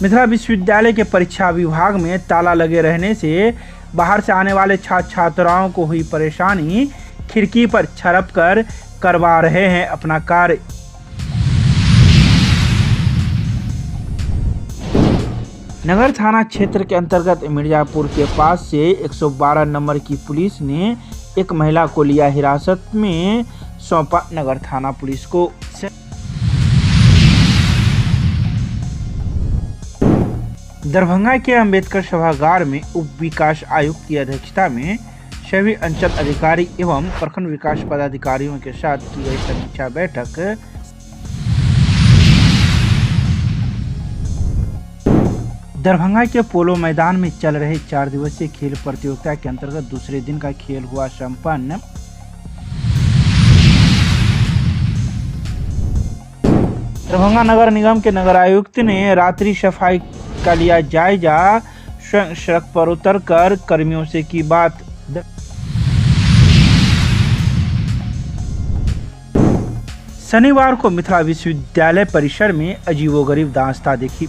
मिथिला विश्वविद्यालय के परीक्षा विभाग में ताला लगे रहने से बाहर से आने वाले छात्र छात्राओं को हुई परेशानी। खिड़की पर छरप कर करवा रहे हैं अपना कार्य। नगर थाना क्षेत्र के अंतर्गत मिर्जापुर के पास से 112 नंबर की पुलिस ने एक महिला को लिया हिरासत में, सौंपा नगर थाना पुलिस को। दरभंगा के अंबेडकर सभागार में उप विकास आयुक्त की अध्यक्षता में सभी अंचल अधिकारी एवं प्रखंड विकास पदाधिकारियों के साथ की गई समीक्षा बैठक। दरभंगा के पोलो मैदान में चल रहे 4 दिवसीय खेल प्रतियोगिता के अंतर्गत दूसरे दिन का खेल हुआ संपन्न। दरभंगा नगर निगम के नगर आयुक्त ने रात्रि सफाई का लिया जायजा, स्वयं सड़क पर उतर कर कर्मियों से की बात। शनिवार को मिथिला विश्वविद्यालय परिसर में अजीबोगरीब दास्तां देखी,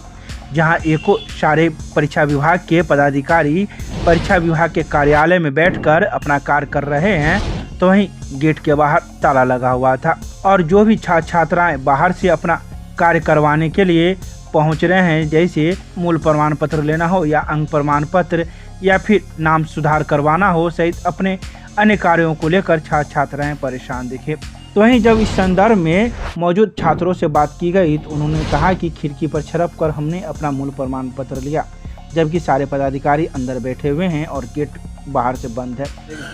जहां एको सारे परीक्षा विभाग के पदाधिकारी परीक्षा विभाग के कार्यालय में बैठकर अपना कार्य कर रहे हैं, तो वहीं गेट के बाहर ताला लगा हुआ था और जो भी छात्र छात्राएं बाहर से अपना कार्य करवाने के लिए पहुंच रहे हैं, जैसे मूल प्रमाण पत्र लेना हो या अंक प्रमाण पत्र या फिर नाम सुधार करवाना हो सहित अपने अन्य कार्यों को लेकर छात्र छात्राएं परेशान दिखे। तो वहीं जब इस संदर्भ में मौजूद छात्रों से बात की गई तो उन्होंने कहा कि खिड़की पर छरप कर हमने अपना मूल प्रमाण पत्र लिया, जबकि सारे पदाधिकारी अंदर बैठे हुए हैं और गेट बाहर से बंद है।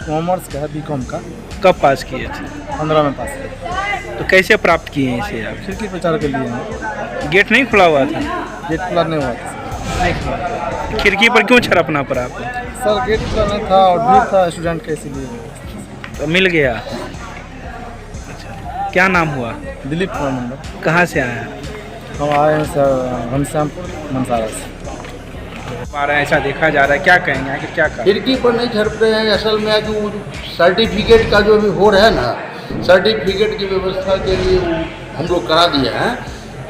कॉमर्स का है, बीकॉम का। कब पास किए थे? 15 में पास किया। तो कैसे प्राप्त किए हैं इसे आप? खिड़की प्रचार के लिए हैं। गेट नहीं खुला हुआ था? गेट खुला नहीं हुआ था। नहीं खुला। खिड़की पर क्यों छरपना पड़ा आपको? सर गेट खुला नहीं था और भीड़ था स्टूडेंट के, इसीलिए। तो मिल गया। क्या नाम हुआ? दिलीप कुमार मंडल। कहाँ से आए हैं? हम आए हैं सर घनश्यामपुर मनसारा से। हमारा ऐसा देखा जा रहा है, क्या कहेंगे आखिर क्या करें? खिड़की पर नहीं झड़प रहे हैं। असल में है कि वो सर्टिफिकेट का जो अभी हो रहा है ना, सर्टिफिकेट की व्यवस्था के लिए वो हम लोग करा दिए हैं,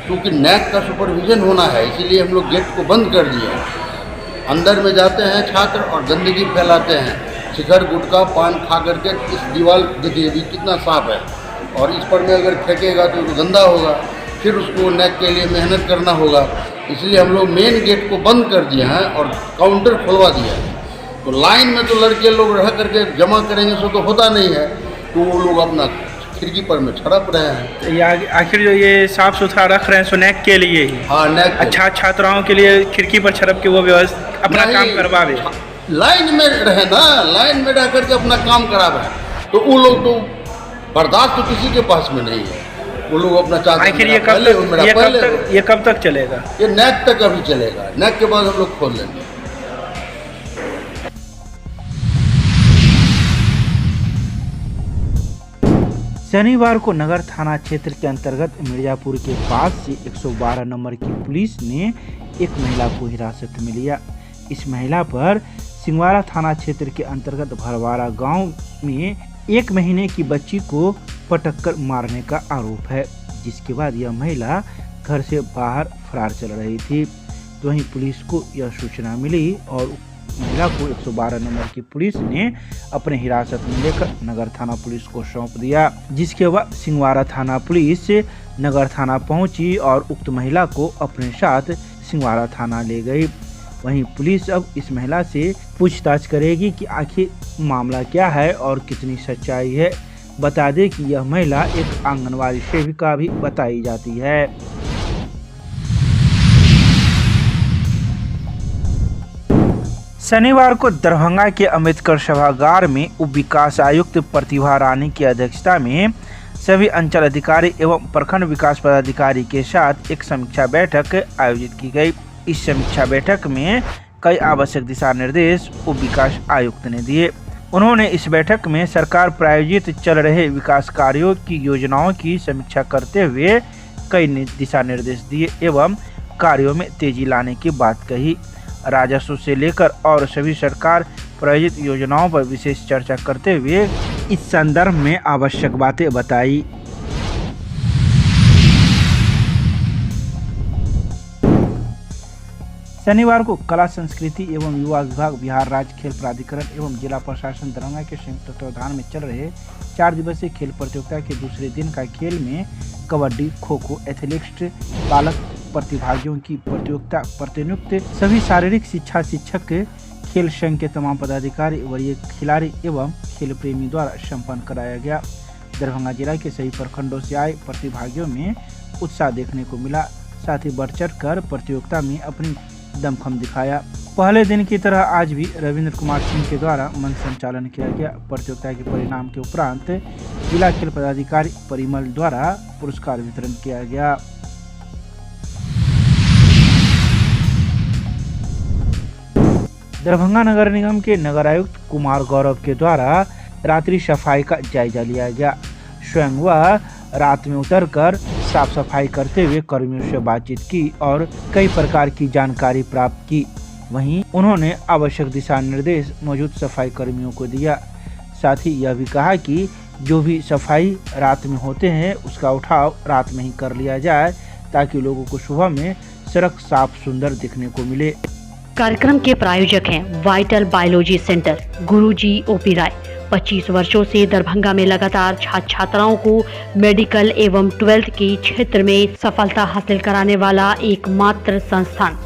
क्योंकि नैक का सुपरविजन होना है, इसीलिए हम लोग गेट को बंद कर दिए हैं। अंदर में जाते हैं छात्र और गंदगी फैलाते हैं, शिखर गुटखा पान खा करके। इस दीवार देखिए अभी कितना साफ है, और इस पर में अगर फेंकेगा तो गंदा होगा, फिर उसको नैक के लिए मेहनत करना होगा। इसलिए हम लोग मेन गेट को बंद कर दिए हैं और काउंटर खुलवा दिया है। तो लाइन में तो लड़के लोग रह करके जमा करेंगे सो तो होता नहीं है, तो वो लोग अपना खिड़की पर में छड़प रहे हैं। या आखिर जो ये साफ सुथरा रख रहे हैं सो नैक के लिए ही? हाँ, नैक अच्छा छात्राओं के लिए खिड़की पर छरप के वो व्यवस्था अपना काम करवावे। लाइन में रहे ना, लाइन में रह करके अपना काम करावे, तो वो लोग तो बर्दाश्त तो किसी के पास में नहीं है। वो लोग अपना चाहते हैं। आखिर ये कब तक चलेगा? ये नैक तक अभी चलेगा, नैक के बाद हम लोग खोल लेंगे। शनिवार को नगर थाना क्षेत्र के अंतर्गत मिर्जापुर के पास से 112 नंबर की पुलिस ने एक महिला को हिरासत में लिया। इस महिला पर सिंगवाड़ा थाना क्षेत्र के अंतर्गत भरवाड़ा गांव में 1 महीने की बच्ची को पटक कर मारने का आरोप है, जिसके बाद यह महिला घर से बाहर फरार चल रही थी। तो वहीं पुलिस को यह सूचना मिली और महिला को 112 नंबर की पुलिस ने अपने हिरासत में लेकर नगर थाना पुलिस को सौंप दिया, जिसके बाद सिंगवाड़ा थाना पुलिस नगर थाना पहुंची और उक्त महिला को अपने साथ सिंगवाड़ा थाना ले गई। वहीं पुलिस अब इस महिला से पूछताछ करेगी कि आखिर मामला क्या है और कितनी सच्चाई है। बता दें कि यह महिला एक आंगनवाड़ी सेविका भी बताई जाती है। शनिवार को दरभंगा के अंबेडकर सभागार में उप विकास आयुक्त प्रतिभा रानी की अध्यक्षता में सभी अंचल अधिकारी एवं प्रखंड विकास पदाधिकारी के साथ एक समीक्षा बैठक आयोजित की गई। इस समीक्षा बैठक में कई आवश्यक दिशा निर्देश उप विकास आयुक्त ने दिए। उन्होंने इस बैठक में सरकार प्रायोजित चल रहे विकास कार्यों की योजनाओं की समीक्षा करते हुए कई दिशा निर्देश दिए एवं कार्यों में तेजी लाने की बात कही। राजस्व से लेकर और सभी सरकार प्रायोजित योजनाओं पर विशेष चर्चा करते हुए इस संदर्भ में आवश्यक बातें बताई। शनिवार को कला संस्कृति एवं युवा विभाग, बिहार राज्य खेल प्राधिकरण एवं जिला प्रशासन दरभंगा के संयुक्त तत्वाधान में चल रहे 4 दिवसीय खेल प्रतियोगिता के दूसरे दिन का खेल में कबड्डी, खो खो, एथलेटिक्स, बालक प्रतिभागियों की प्रतियोगिता प्रतिनियुक्त सभी शारीरिक शिक्षा शिक्षक, खेल संघ के तमाम पदाधिकारी, वरीय खिलाड़ी एवं खेल प्रेमी द्वारा संपन्न कराया गया। दरभंगा जिला के सभी प्रखंडों से आए प्रतिभागियों में उत्साह देखने को मिला, साथ ही बढ़ चढ़ कर प्रतियोगिता में अपनी दमखम दिखाया। पहले दिन की तरह आज भी रविंद्र कुमार सिंह के द्वारा मंच संचालन किया गया। प्रतियोगिता के परिणाम के उपरांत जिला खेल पदाधिकारी परिमल द्वारा पुरस्कार वितरण किया गया। दरभंगा नगर निगम के नगर आयुक्त कुमार गौरव के द्वारा रात्रि सफाई का जायजा लिया गया। स्वयं वह रात में उतरकर साफ सफाई करते हुए कर्मियों से बातचीत की और कई प्रकार की जानकारी प्राप्त की। वहीं उन्होंने आवश्यक दिशा निर्देश मौजूद सफाई कर्मियों को दिया। साथ ही यह भी कहा कि जो भी सफाई रात में होते हैं उसका उठाव रात में ही कर लिया जाए, ताकि लोगों को सुबह में सड़क साफ सुंदर दिखने को मिले। कार्यक्रम के प्रायोजक हैं वाइटल बायोलॉजी सेंटर, गुरुजी ओपी राय। 25 वर्षों से दरभंगा में लगातार छात्र छात्राओं को मेडिकल एवं 12th के क्षेत्र में सफलता हासिल कराने वाला एकमात्र संस्थान।